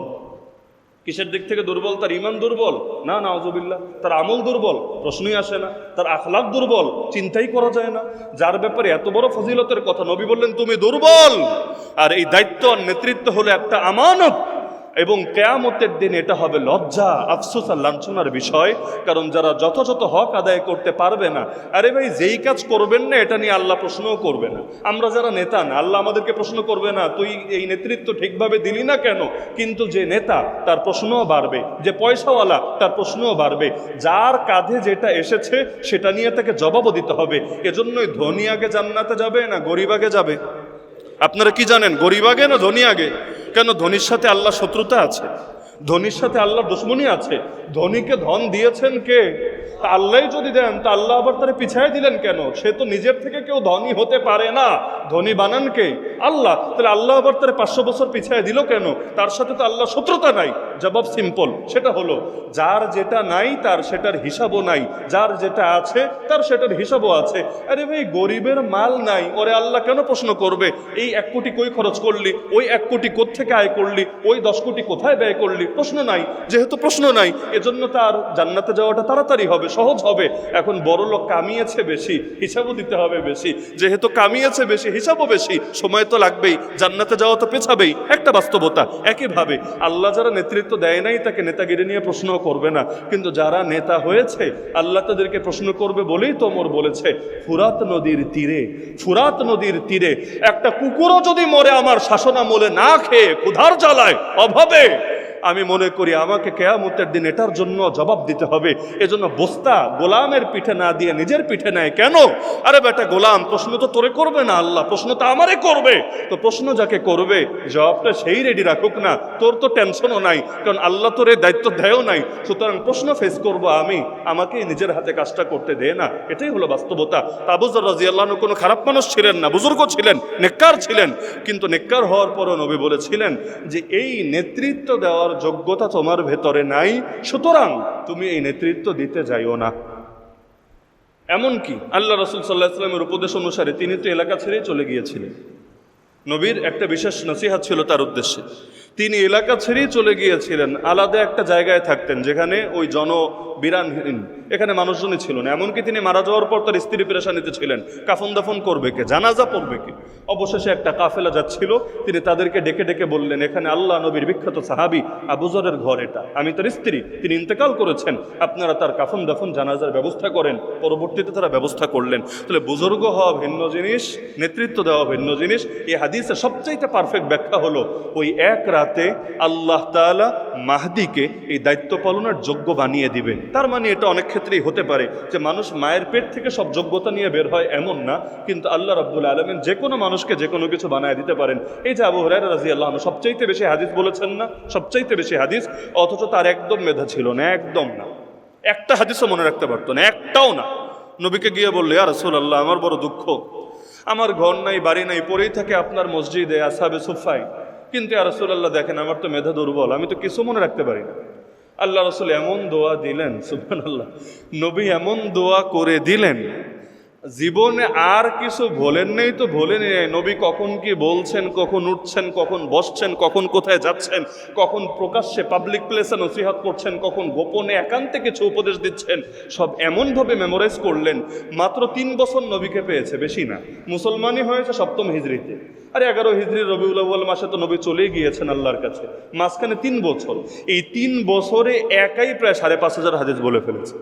কিসের দিক থেকে দুর্বল? তার ঈমান দুর্বল না, নাউযুবিল্লাহ। তার আমল দুর্বল, প্রশ্নই আসে না। তার আখলাক দুর্বল, চিন্তাই করা যায় না। যার ব্যাপারে এত বড় ফজিলতের কথা, নবী বললেন তুমি দুর্বল। আর এই দায়িত্ব আর নেতৃত্ব হলো একটা আমানত, এবং কিয়ামতের দিন এটা হবে লজ্জা, আফসোস আর লাঞ্ছনার বিষয়। কারণ যারা যথাযথ হক আদায় করতে পারবে না, আরে ভাই যেই কাজ করবেন না এটা নিয়ে আল্লাহ প্রশ্নও করবে না। আমরা যারা নেতা না, আল্লাহ আমাদেরকে প্রশ্ন করবে না তুই এই নেতৃত্ব ঠিকভাবে দিলি না কেন, কিন্তু যে নেতা তার প্রশ্নও বাড়বে, যে পয়সাওয়ালা তার প্রশ্নও বাড়বে। যার কাঁধে যেটা এসেছে সেটা নিয়ে তাকে জবাবও দিতে হবে। এজন্যই ধনী আগে জান্নাতে যাবে না গরিব আগে যাবে? আপনারা কি জানেন, গরিব আগে না ধনী আগে? কেন? ধনীর সাথে আল্লাহ শত্রুতা আছে, ধনীর সাথে আল্লাহর দুশ্মনী আছে। ধনীকে ধন দিয়েছেন কে? তা আল্লাহ যদি দেন তা আল্লাহ আবার তারা পিছায় দিলেন কেন? সে তো নিজের থেকে কেউ ধনী হতে পারে না, ধনী বানান কে? আল্লাহ। তাহলে আল্লাহ আবার তারা 500 বছর পিছায় দিল কেন? তার সাথে তো আল্লাহ শত্রুতা নাই। জবাব সিম্পল, সেটা হলো যার যেটা নাই তার সেটার হিসাবও নাই, যার যেটা আছে তার সেটার হিসাবও আছে। আরে ভাই, গরিবের মাল নাই, ওরে আল্লাহ কেন প্রশ্ন করবে এই 1 কোটি কই খরচ করলি, ওই 1 কোটি কোত্থেকে আয় করলি, ওই 10 কোটি কোথায় ব্যয় করলি? প্রশ্ন নাই। যেহেতু প্রশ্ন নাই, এজন্য তার জান্নাতে যাওয়াটা তাড়াতাড়ি হবে, সহজ হবে। এখন বড় লোক কামিয়েছে বেশি, হিসাবও দিতে হবে বেশি। যেহেতু কামিয়েছে বেশি, হিসাবও বেশি, সময় তো লাগবেই, জান্নাতে যাওয়া তো পেছাবেই, একটা বাস্তবতা। একইভাবে আল্লাহ যারা নেতৃত্ব দেয় নাই তাকে নেতাগিরি নিয়ে প্রশ্ন করবে না, কিন্তু যারা নেতা হয়েছে আল্লাহ তাদেরকে প্রশ্ন করবে বলেই তো ওমর বলেছে, ফুরাত নদীর তীরে, ফুরাত নদীর তীরে একটা কুকুরও যদি মরে আমার শাসনামলে না খেয়ে, ক্ষুধার জ্বালায়, অভাবে, আমি মনে করি আমাকে কিয়ামতের দিন এটার জন্য জবাব দিতে হবে। এজন্য বস্তা গোলামের পিঠে না দিয়ে নিজের পিঠে নেয় কেন? আরে বেটা গোলাম, প্রশ্ন তো তোরে করবে না আল্লাহ, প্রশ্ন তো আমারে করবে। তো প্রশ্ন যাকে করবে জবাবটা সেই রেডি রাখুক না, তোর তো টেনশনও নাই, কারণ আল্লাহ তোর এই দায়িত্ব দেয়ও নাই। সুতরাং প্রশ্ন ফেস করব আমি, আমাকেই নিজের হাতে কাজটা করতে দে না, এটাই হলো বাস্তবতা। আবু যর রাদিয়াল্লাহু আনহু কোনো খারাপ মানুষ ছিলেন না, বুজুর্গ ছিলেন, নেককার ছিলেন, কিন্তু নেককার হওয়ার পরও নবী বলেছিলেন যে এই নেতৃত্ব দেওয়ার যোগ্যতা তোমার ভেতরে নাই, সুতরাং তুমি এই নেতৃত্ব দিতে যাইও না। এমনকি আল্লাহ রাসূল সাল্লাল্লাহু আলাইহি ওয়াসাল্লামের উপদেশ অনুসারে তিনি তো এলাকা ছেড়েই চলে গিয়েছিলেন। নবীর একটা বিশেষ নসিহত ছিল তার উদ্দেশ্যে। তিনি এলাকা ছেড়েই চলে গিয়েছিলেন, আলাদা একটা জায়গায় থাকতেন যেখানে ওই জনবিরানহীন, এখানে মানুষজনই ছিল না। এমনকি তিনি মারা যাওয়ার পর তার স্ত্রী পেরেশানিতে ছিলেন, কাফন দাফন করবে কে, জানাজা পড়বে কে। অবশেষে একটা কাফেলা যাচ্ছিল, তিনি তাদেরকে ডেকে ডেকে বললেন, এখানে আল্লাহ নবীর বিখ্যাত সাহাবী আবু যরের ঘর, এটা আমি তার স্ত্রী, তিনি ইন্তেকাল করেছেন, আপনারা তার কাফন দাফন জানাজার ব্যবস্থা করেন। পরবর্তীতে তারা ব্যবস্থা করলেন। তাহলে বুজুর্গ হওয়া ভিন্ন জিনিস, নেতৃত্ব দেওয়া ভিন্ন জিনিস। এই হাদিসের সবচাইতে পারফেক্ট ব্যাখ্যা হলো ওই এক রাতে আল্লাহ তাআলা মাহদিকে এই দায়িত্ব পালনের যোগ্য বানিয়ে দিবেন। তার মানে এটা অনেক ক্ষেত্রেই হতে পারে যে মানুষ মায়ের পেট থেকে সব যোগ্যতা নিয়ে বের হয় এমন না, কিন্তু আল্লাহ রাব্বুল আলামিন যে কোনো মানুষকে যে কোনো কিছু বানায় দিতে পারেন। এই যে আবু হুরায়রা রাদিয়াল্লাহু আনহু সবচাইতে বেশি হাদিস বলেছেন না, সবচাইতে বেশি হাদিস, অথচ তার একদম মেধা ছিল না, একদম না, একটা হাদিসও মনে রাখতে পারতো না, একটাও না। নবীকে গিয়ে বললে, ইয়া রাসূলুল্লাহ, আমার বড় দুঃখ, আমার ঘর নাই বাড়ি নাই, পড়েই থাকে আপনার মসজিদে আসহাবে সুফায়, কিন্তু ইয়া রাসূলুল্লাহ দেখেন আমার তো মেধা দুর্বল, আমি তো কিছু মনে রাখতে পারি না। আল্লাহ রাসূল এমন দোয়া দিলেন, সুবহানাল্লাহ, নবী এমন দোয়া করে দিলেন জীবনে আর কিছু ভোলেন নেই তো ভোলেন নেই, নবী কখন কি বলছেন, কখন উঠছেন, কখন বসছেন, কখন কোথায় যাচ্ছেন, কখন প্রকাশ্যে পাবলিক প্লেসে নসিহত করছেন, কখন গোপনে একান্তে কিছু উপদেশ দিচ্ছেন, সব এমনভাবে মেমোরাইজ করলেন। মাত্র 3 বছর নবীকে পেয়েছে, বেশি না। মুসলমানই হয়েছে 7ম হিজরিতে, আর 11 হিজরি রবিউল আউয়াল মাসে তো নবী চলেই গিয়েছেন আল্লাহর কাছে। মাঝখানে 3 বছর, এই 3 বছরে একাই প্রায় 5,500 হাদিস বলে ফেলেছে।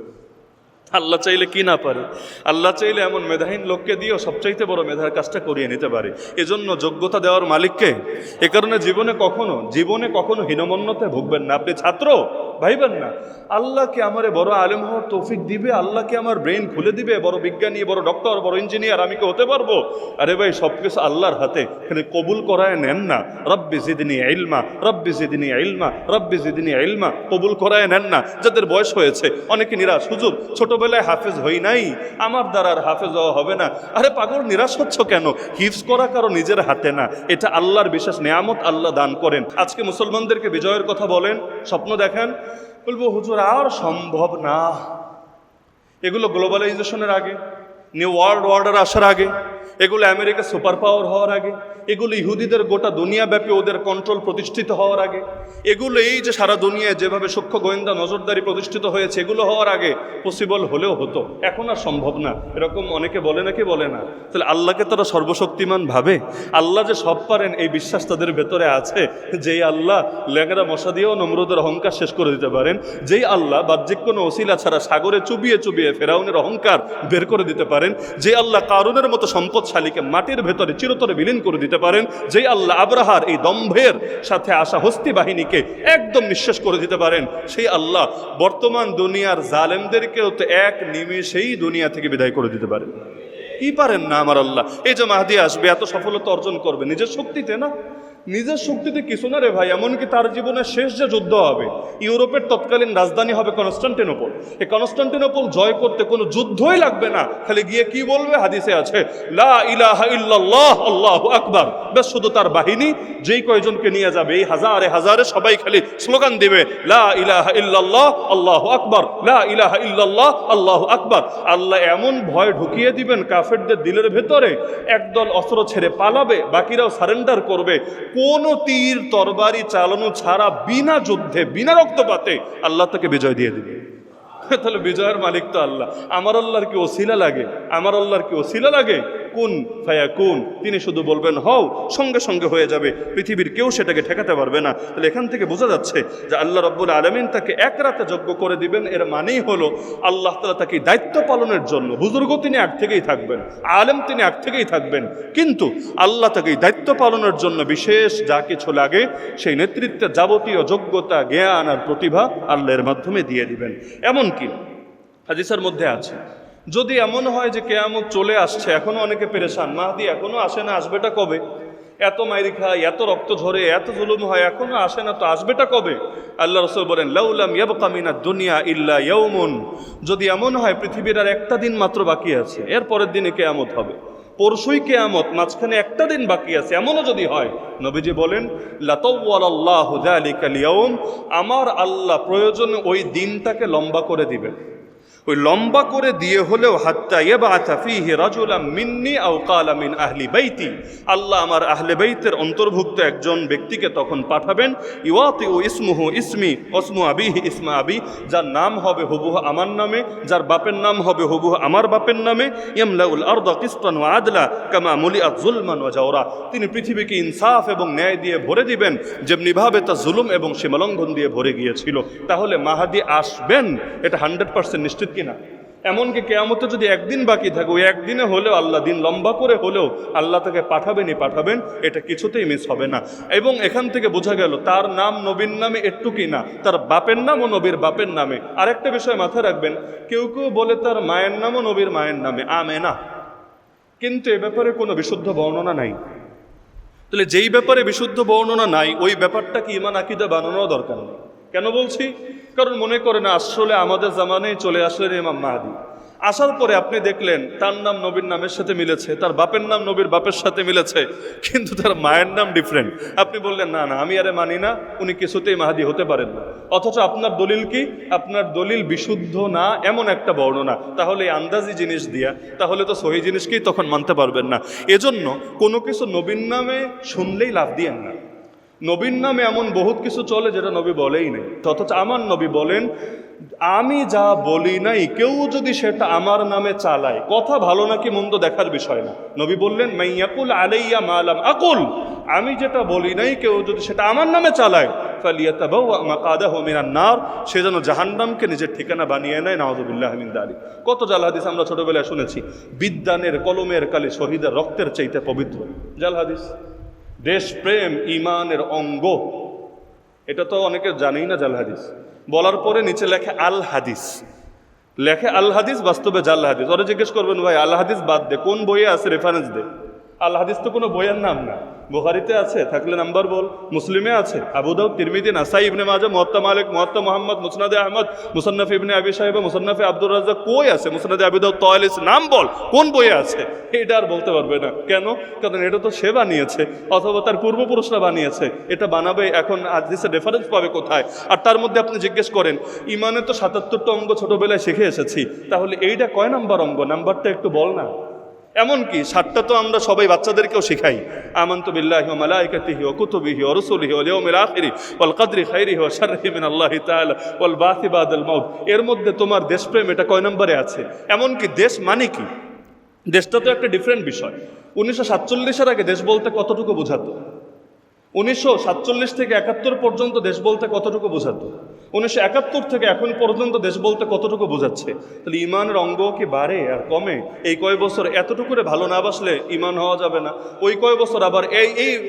আল্লাহ চাইলে কি না পারে? আল্লাহ চাইলে এমন মেধাহীন লোককে দিয়েও সবচাইতে বড় মেধার কাজটা করিয়ে নিতে পারে। এজন্য যোগ্যতা দেওয়ার মালিককে। এ কারণে জীবনে কখনো হীনমন্যতে ভুগবেন না। আপনি ছাত্র, ভাইবেন না আল্লাহকে আমারে বড় আলেম হওয়ার তৌফিক দিবে, আল্লাহকে আমার ব্রেন খুলে দিবে, বড় বিজ্ঞানী, বড় ডক্টর, বড় ইঞ্জিনিয়ার আমি কি হতে পারবো? আরে ভাই, সবকিছু আল্লাহর হাতে, এখানে কবুল করায় নেন না। রব্বি জিদনি ইলমা, রব্বি জিদনি ইলমা, রব্বি জিদনি ইলমা, কবুল করায় নেন না। যাদের বয়স হয়েছে অনেকে নিরাশ, হুজুর ছোটবেলায় হাফেজ হই নাই, আমার দ্বারা আর হাফেজ হওয়া হবে না। আরে পাগল, নিরাশ হচ্ছ কেন? হিফজ করা কারো নিজের হাতে না, এটা আল্লাহর বিশেষ নেয়ামত, আল্লাহ দান করেন। আজকে মুসলমানদেরকে বিজয়ের কথা বলেন, স্বপ্ন দেখেন, বলবো হুজুর আর সম্ভব না। এগুলো গ্লোবালাইজেশনের আগে, নিউ ওয়ার্ল্ড অর্ডার আসার আগে, এগুলো আমেরিকা সুপার পাওয়ার হওয়ার আগে, এগুলো ইহুদিদের গোটা দুনিয়াব্যাপী ওদের কন্ট্রোল প্রতিষ্ঠিত হওয়ার আগে, এগুলো এই যে সারা দুনিয়ায় যেভাবে সূক্ষ্ম গোয়েন্দা নজরদারি প্রতিষ্ঠিত হয়েছে, এগুলো হওয়ার আগে পসিবল হলেও হতো, এখন আর সম্ভব না। এরকম অনেকে বলে নাকি বলে না? তাহলে আল্লাহকে তারা সর্বশক্তিমান ভাবে? আল্লাহ যে সব পারেন এই বিশ্বাস তাদের ভেতরে আছে। যেই আল্লাহ ল্যাংড়া মশা দিয়েও নমরুদের অহংকার শেষ করে দিতে পারেন, যেই আল্লাহ বাহ্যিক কোনো ওসিলা ছাড়া সাগরে চুবিয়ে চুবিয়ে ফেরাউনের অহংকার বের করে দিতে পারেন, যে আল্লাহ কারুনের মতো সম্পদশালীকে মাটির ভেতরে চিরতরে বিলীন করে দিতে পারেন, যেই আল্লাহ আব্রাহার এই দম্ভের সাথে আসা হস্তি বাহিনীকে একদম নিঃশেষ করে দিতে পারেন, সেই আল্লাহ বর্তমান দুনিয়ার জালেমদেরকেও তো এক নিমেষেই দুনিয়া থেকে বিদায় করে দিতে পারেন। কি পারেন না আমার আল্লাহ? এই যে মাহদি আসবে, এত সফলতা অর্জন করবে নিজের শক্তিতে না, নিজের শক্তিতে কিছু না রে ভাই। এমনকি তার জীবনের শেষ যে যুদ্ধ হবে, ইউরোপের তৎকালীন রাজধানী হবে কনস্টান্টিনোপল। এই কনস্টান্টিনোপল জয় করতে কোনো যুদ্ধই লাগবে না, খালি গিয়ে কি বলবে? হাদিসে আছে লা ইলাহা ইল্লাল্লাহ আল্লাহু আকবার। বেশ, শুধু তার বাহিনী যেই কয়জনকে নিয়ে যাবে, এই হাজারে হাজারে সবাই খালি স্লোগান দিবে লা ইলাহা ইল্লাল্লাহ আল্লাহু আকবার, লা ইলাহা ইল্লাল্লাহ আল্লাহু আকবার। আল্লাহ এমন ভয় ঢুকিয়ে দিবেন কাফেরদের দিলের ভেতরে, একদল অস্ত্র ছেড়ে পালাবে, বাকিরাও সারেন্ডার করবে। কোনো তীর তরবারি চালানো ছাড়া বিনা যুদ্ধে, বিনা রক্তপাতে আল্লাহ তাকে বিজয় দিয়ে দিবে। তাহলে বিজয়ের মালিক তো আল্লাহ। আমার আল্লাহর কি ওসিলা লাগে? আমার আল্লাহর কি ওসিলা লাগে? কুন ফায়াকুন, তিনি শুধু বলবেন হও, সঙ্গে সঙ্গে হয়ে যাবে। পৃথিবীর কেউ সেটাকে ঠেকাতে পারবে না। তাহলে এখান থেকে বোঝা যাচ্ছে যে আল্লাহ রাব্বুল আলামিন তাকে এক রাতে যজ্ঞ করে দিবেন, এর মানেই হলো আল্লাহ তাআলা তাকে দায়িত্ব পালনের জন্য, বুজুর্গ তিনি আগ থেকেই থাকবেন, আলেম তিনি আগ থেকেই থাকবেন, কিন্তু আল্লাহ তাকে দায়িত্ব পালনের জন্য বিশেষ যা কিছু লাগে সেই নেতৃত্বের যাবতীয় যোগ্যতা, জ্ঞান আর প্রতিভা আল্লাহর মাধ্যমে দিয়ে দিবেন। এমনকি হাদিসের মধ্যে আছে, যদি এমন হয় যে কিয়ামত চলে আসছে, এখনো অনেকে পেরেশান, মাহদি এখনো আসে না, আসবেটা কবে? এত মাইরি খায়, এত রক্ত ঝরে, এত জুলুম হয়, এখনো আসে না, তো আসবেটা কবে? আল্লাহ রাসূল বলেন লাউলাম ইয়াবকা মিনাদ দুনিয়া ইল্লা ইয়াউমুন, যদি এমন হয় পৃথিবীর আর একটা দিন মাত্র বাকি আছে, এর পরের দিনে কিয়ামত হবে, পরশুই কিয়ামত, মাঝখানে একটা দিন বাকি আছে, এমনও যদি হয়, নবীজি বলেন লাতাওয়ালাল্লাহু যালিকাল ইয়াউম, আমার আল্লাহ প্রয়োজনে ওই দিনটাকে লম্বা করে দিবেন। ওই লম্বা করে দিয়ে হলেও হাত্তা ইয়াবআথা ফীহি রাজুলাম মিন্নি আও ক্বালা মিন আহলি বাইতি, আল্লাহ আমার আহলে বাইতের অন্তর্ভুক্ত একজন ব্যক্তিকে তখন পাঠাবেন, ইউআতিউ ইসমুহু ইসমি ওয়াসমু আবিহি ইসমা আবি, যার নাম হবে হুবহু আমার নামে, যার বাপের নাম হবে হুবহু আমার বাপের নামে, ইয়ামলাউল আরদা কিসতান ওয়া আদলা কামা মুলিআত যুলমান ওয়া জাওরা, তিনি পৃথিবীকে ইনসাফ এবং ন্যায় দিয়ে ভরে দিবেন যেমনিভাবে তা জুলুম এবং সীমালঙ্ঘন দিয়ে ভরে গিয়েছিল। তাহলে মাহাদি আসবেন, এটা 100% নিশ্চিত কিনা? এমনকি কিয়ামতে যদি একদিন বাকি থাকে, ওই একদিনে হলেও আল্লাহ দিন লম্বা করে হলেও আল্লাহ তাকে পাঠাবেনই পাঠাবেন, এটা কিছুতেই মিস হবে না। এবং এখান থেকে বোঝা গেল তার নাম নবীর নামে একটু কি না, তার বাপের নামও নবীর বাপের নামে। আরেকটা বিষয় মাথায় রাখবেন, কেউ কেউ বলে তার মায়ের নামও নবীর মায়ের নামে, আমেনা, কিন্তু এ ব্যাপারে কোনো বিশুদ্ধ বর্ণনা নাই। তাহলে যেই ব্যাপারে বিশুদ্ধ বর্ণনা নাই, ওই ব্যাপারটা কি ঈমান আকীদা বানানোর দরকার নেই। কেন বলছি? কারণ মনে করে না আসলে আমাদের জামানায় চলে আসলেন ইমাম মাহদি, আসার পরে আপনি দেখলেন তার নাম নবীর নামের সাথে মিলেছে, তার বাপের নাম নবীর বাপের সাথে মিলেছে, কিন্তু তার মায়ের নাম ডিফারেন্ট। আপনি বললেন না না আমি আরে মানি না, উনি কিছুতেই মাহাদি হতে পারেন না। অথচ আপনার দলিল কি? আপনার দলিল বিশুদ্ধ না এমন একটা বর্ণনা। তাহলে এই আন্দাজি জিনিস দিয়া তাহলে তো সহি জিনিসকেই তখন মানতে পারবেন না। এজন্য কোনো কিছু নবীর নামে শুনলেই লাভ দিয়েন না। নবীর নামে এমন বহুত কিছু চলে যেটা নবী বলেই নেই, অথচ আমার নবী বলেন আমি যা বলি নাই কেউ যদি সেটা আমার নামে চালায়, কথা ভালো নাকি মন্দ দেখার বিষয় না। নবী বললেন মাইয়াকুল আলাইয়া মালাম আকুল, আমি যেটা বলি নাই কেউ যদি সেটা আমার নামে চালায় ফালিয়াতাবাওয়া মাকাদাহু মিনান নার, সে যেন জাহান্নামকে নিজের ঠিকানা বানিয়ে নেয়। নাউযুবিল্লাহি মিন যালিক। কত জাল হাদিস আমরা ছোটবেলায় শুনেছি, বিদ্যানের কলমের কালি শহীদের রক্তের চাইতে পবিত্র। জাল হাদিস। দেশপ্রেম ইমানের অঙ্গ, এটা তো অনেকে জানেই না। জাল হাদিস বলার পরে নিচে লেখে আল হাদিস, লেখে আল হাদিস, বাস্তবে জাল হাদিস। ওরা জিজ্ঞেস করবেন ভাই আল হাদিস বাদ দে, কোন বইয়ে আছে রেফারেন্স দে। আল হাদিস তো কোনো বইয়ের নাম না। বুখারীতে আছে থাকলে নাম্বার বল, মুসলিমে আছে, আবু দাউদ, তিরমিজি, নাসাই, ইবনে মাজাহ, মুওয়াত্তা মালিক, মুওয়াত্তা মুহাম্মদ, মুসনাদে আহমদ, মুসান্নাফ ইবনে আবি শাইবা, মুসান্নাফে আব্দুর রাজ্জাক, কই আছে? মুসনাদে আবি দাউদ, তায়ালিস, নাম বল কোন বইয়ে আছে। এটা আর বলতে পারবে না। কেন? কারণ এটা তো সে বানিয়েছে অথবা তার পূর্বপুরুষরা বানিয়েছে। এটা বানাবে এখন হাদিসের রেফারেন্স পাবে কোথায়? আর তার মধ্যে আপনি জিজ্ঞেস করেন ইমানে তো ৭৭টা অঙ্গ ছোটবেলায় শিখে এসেছি, তাহলে এইটা কয় নাম্বার অঙ্গ? নাম্বারটা একটু বল না। এমনকি ৭টা তো আমরা সবাই বাচ্চাদেরকেও শিখাই, আমানতু বিল্লাহি ওয়া মালাইকাতিহি ওয়া কুতুবিহি ওয়া রুসুলিহি ওয়াল ইয়াউমিল আখিরি ওয়াল কদরি খাইরিহি ওয়া শাররিহি মিনাল্লাহি তাআলা ওয়াল বাসি বাদাল মাউত। এর মধ্যে তোমার দেশপ্রেম এটা কয় নম্বরে আছে? এমনকি দেশ মানে কি, দেশটা তো একটা ডিফারেন্ট বিষয়। 1947-এর আগে দেশ বলতে কতটুকু বোঝাতো? 1947 থেকে 71 পর্যন্ত দেশ বলতে কতটুকু বোঝাতো? 1971 থেকে এখন পর্যন্ত দেশ বলতে কতটুকু বোঝাচ্ছে? তাহলে ইমানের অঙ্গ কি বাড়ে আর কমে? এই কয় বছর এতটুকুরে ভালো না বাসলে ইমান হওয়া যাবে না, ওই কয় বছর আবার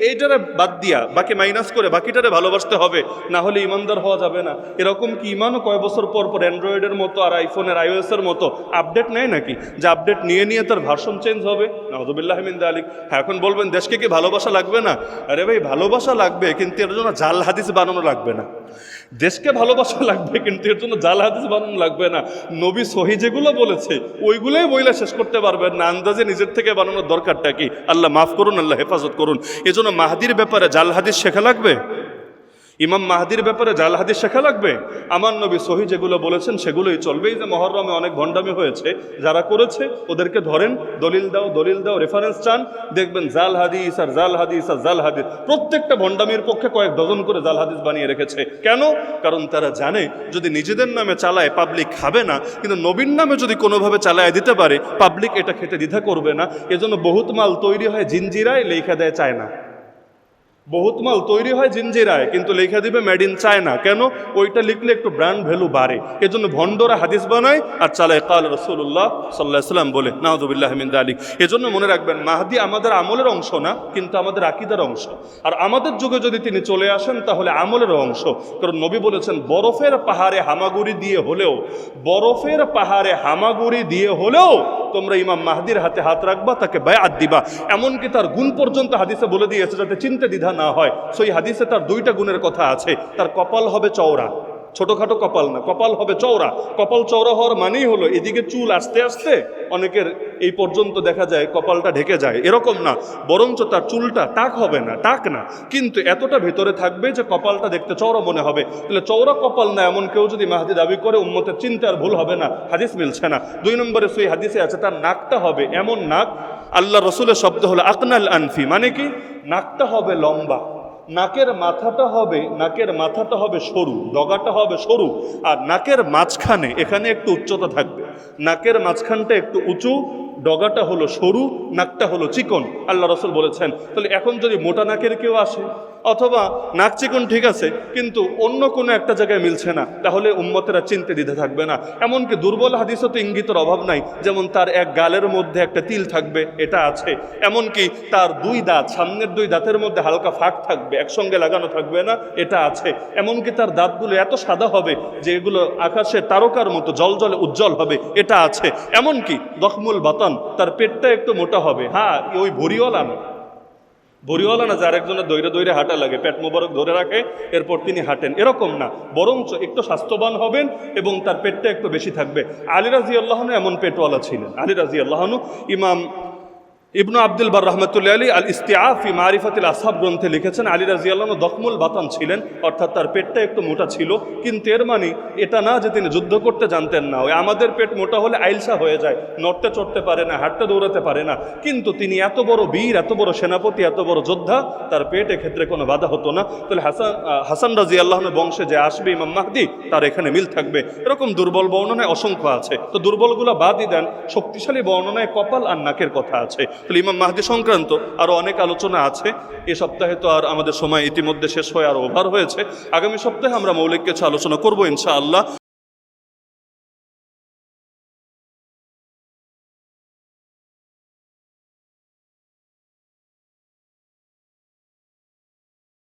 এইটারে বাদ দিয়া বাকি মাইনাস করে বাকিটারে ভালোবাসতে হবে, না হলে ইমানদার হওয়া যাবে না। এরকম কি ইমানও কয় বছর পর পর অ্যান্ড্রয়েডের মতো আর আইফোনের আইওএসের মতো আপডেট নেয় নাকি, যে আপডেট নিয়ে নিয়ে তার ভার্সন চেঞ্জ হবে? নাউযুবিল্লাহি মিন যালিক। হ্যাঁ, এখন বলবেন দেশকে কি ভালোবাসা লাগবে না? আরে ভাই ভালোবাসা লাগবে, কিন্তু এর জন্য জাল হাদিস বানানো লাগবে না। দেশকে ভালোবাসা লাগবে, কিন্তু এর জন্য জাল হাদিস বানানো লাগবে না। নবী সহি যেগুলো বলেছে ওইগুলোই বইলে শেষ করতে পারবেন না। আন্দাজে নিজের থেকে বানানোর দরকারটা কি? আল্লাহ মাফ করুন, আল্লাহ হেফাজত করুন। এজন্য মাহদির ব্যাপারে জাল হাদিস শেখা লাগবে, ইমাম মাহদির ব্যাপারে জাল হাদিস শেখা লাগবে। আমার নবী সহি যেগুলো বলেছেন সেগুলোই চলবে। এই যে মহরমে অনেক ভণ্ডামি হয়েছে, যারা করেছে ওদেরকে ধরেন, দলিল দাও, দলিল দাও, রেফারেন্স চান, দেখবেন জাল হাদিস আর জাল হাদিস আর জাল হাদিস। প্রত্যেকটা ভণ্ডামির পক্ষে কয়েক ডজন করে জাল হাদিস বানিয়ে রেখেছে। কেন? কারণ তারা জানে যদি নিজেদের নামে চালায় পাবলিক খাবে না, কিন্তু নবীর নামে যদি কোনোভাবে চালায় দিতে পারে পাবলিক এটা খেতে দ্বিধা করবে না। এজন্য বহুত মাল তৈরি হয় জিঞ্জিরায়, লেখা দেয় চায় না। বহুত মাল তৈরি হয় জিঞ্জিরায়, কিন্তু লেখা দিবে মেড ইন চায়না। কেন? ওইটা লিখলে একটু ব্র্যান্ড ভ্যালু বাড়ে। এজন্য ভণ্ডরা হাদিস বানায় আর চালায় কাল রাসূলুল্লাহ সাল্লাল্লাহু আলাইহি ওয়াসাল্লাম বলে। নাউযুবিল্লাহি মিন যালিক। এজন্য মনে রাখবেন মাহদি আমাদের আমলের অংশ না, কিন্তু আমাদের আকীদার অংশ। আর আমাদের যুগে যদি তিনি চলে আসেন তাহলে আমলের অংশ। কারণ নবী বলেছেন বরফের পাহাড়ে হামাগুড়ি দিয়ে হলেও, বরফের পাহাড়ে হামাগুড়ি দিয়ে হলেও তোমরা ইমাম মাহদির হাতে হাত রাখবা, তাকে বায়াত দিবা। এমনকি তার গুণ পর্যন্ত হাদিসে বলে দিয়েছে যাতে চিনতে দ্বিধা না হয়। সেই হাদিসে তার 2টা গুণের কথা আছে। তার কপাল হবে চওড়া, ছোটখাটো কপাল না, কপাল হবে চওড়া। কপাল চওড়া হওয়ার মানেই হলো এদিকে চুল আস্তে আস্তে অনেকের এই পর্যন্ত দেখা যায় কপালটা ঢেকে যায়, এরকম না। বরঞ্চ তার চুলটা টাক হবে না, টাক না, কিন্তু এতটা ভেতরে থাকবে যে কপালটা দেখতে চওড়া মনে হবে। তাহলে চওড়া কপাল না এমন কেউ যদি মাহদি দাবি করে উম্মতের চিন্তা আর ভুল হবে না, হাদিস মিলছে না। 2 নম্বরে সেই হাদিসে আছে তার নাকটা হবে এমন নাক, আল্লাহ রসুলের শব্দ হলো আকনাল আনফি, মানে কি নাকটা হবে লম্বা, নাকের মাথাটা হবে সরু, ডগাটা হবে সরু, আর নাকের মাঝখানে এখানে একটু উচ্চতা থাকবে। নাকের মাঝখানটা একটু উঁচু, ডগাটা হলো সরু, নাকটা হলো চিকন, আল্লাহ রসুল বলেছেন। তাহলে এখন যদি মোটা নাকের কেউ আসে অথবা নাক চিকন ঠিক আছে কিন্তু অন্য কোনো একটা জায়গায় মিলছে না, তাহলে উম্মতেরা চিনতে দিতে থাকবে না। এমনকি দুর্বল হাদিসও তো ইঙ্গিতের অভাব নাই, যেমন তার এক গালের মধ্যে একটা তিল থাকবে, এটা আছে। এমনকি তার 2 দাঁত, সামনের 2 দাঁতের মধ্যে হালকা ফাঁক থাকবে, একসঙ্গে লাগানো থাকবে না, এটা আছে। এমনকি তার দাঁতগুলো এত সাদা হবে যে এগুলো আকাশে তারকার মতো জলজলে উজ্জ্বল হবে, এটা আছে। এমনকি দখমুল বাতান, তার পেটটা একটু মোটা হবে, হ্যাঁ ওই ভরিওয়ালা না, বড়িওয়ালা না যে আরেকজনের দৈরে দৈরে হাঁটা লাগে, পেট মোবারক ধরে রাখে এরপর তিনি হাঁটেন, এরকম না, বরঞ্চ একটু স্বাস্থ্যবান হবেন এবং তার পেটটা একটু বেশি থাকবে। আলী রাদিয়াল্লাহু আনহু এমন পেটওয়ালা ছিলেন। আলী রাদিয়াল্লাহু আনহু ইমাম ইবনু আব্দুল বার রহমতুল্লাহ আলী আল ইস্তিআফি মারিফাতিল আসহাব গ্রন্থে লিখেছেন আলী রাদিয়াল্লাহু আনহু দখমুল বাতান ছিলেন, অর্থাৎ তার পেটটা একটু মোটা ছিল। কিন্তু এর মানে এটা না যে তিনি যুদ্ধ করতে জানতেন না। ওই আমাদের পেট মোটা হলে আইলসা হয়ে যায়, নড়তে চড়তে পারে না, হাঁটতে দৌড়াতে পারে না। কিন্তু তিনি এত বড় বীর, এত বড় সেনাপতি, এত বড় যোদ্ধা, তার পেট এক্ষেত্রে কোনো বাধা হতো না। তাহলে হাসান রাদিয়াল্লাহু আনহু বংশে যে আসবে ইমাম মাহদি, তার এখানে মিল থাকবে। এরকম দুর্বল বর্ণনায় অসংখ্য আছে, তো দুর্বলগুলো বাদই দেন, শক্তিশালী বর্ণনায় কপাল আর নাকের কথা আছে। তাহলে ইমাম মাহদি সংক্রান্ত আরও অনেক আলোচনা আছে। এ সপ্তাহে তো আর আমাদের সময় ইতিমধ্যে শেষ হয়ে আর ওভার হয়েছে। আগামী সপ্তাহে আমরা মৌলিক কিছু আলোচনা করবো ইনশাআল্লাহ।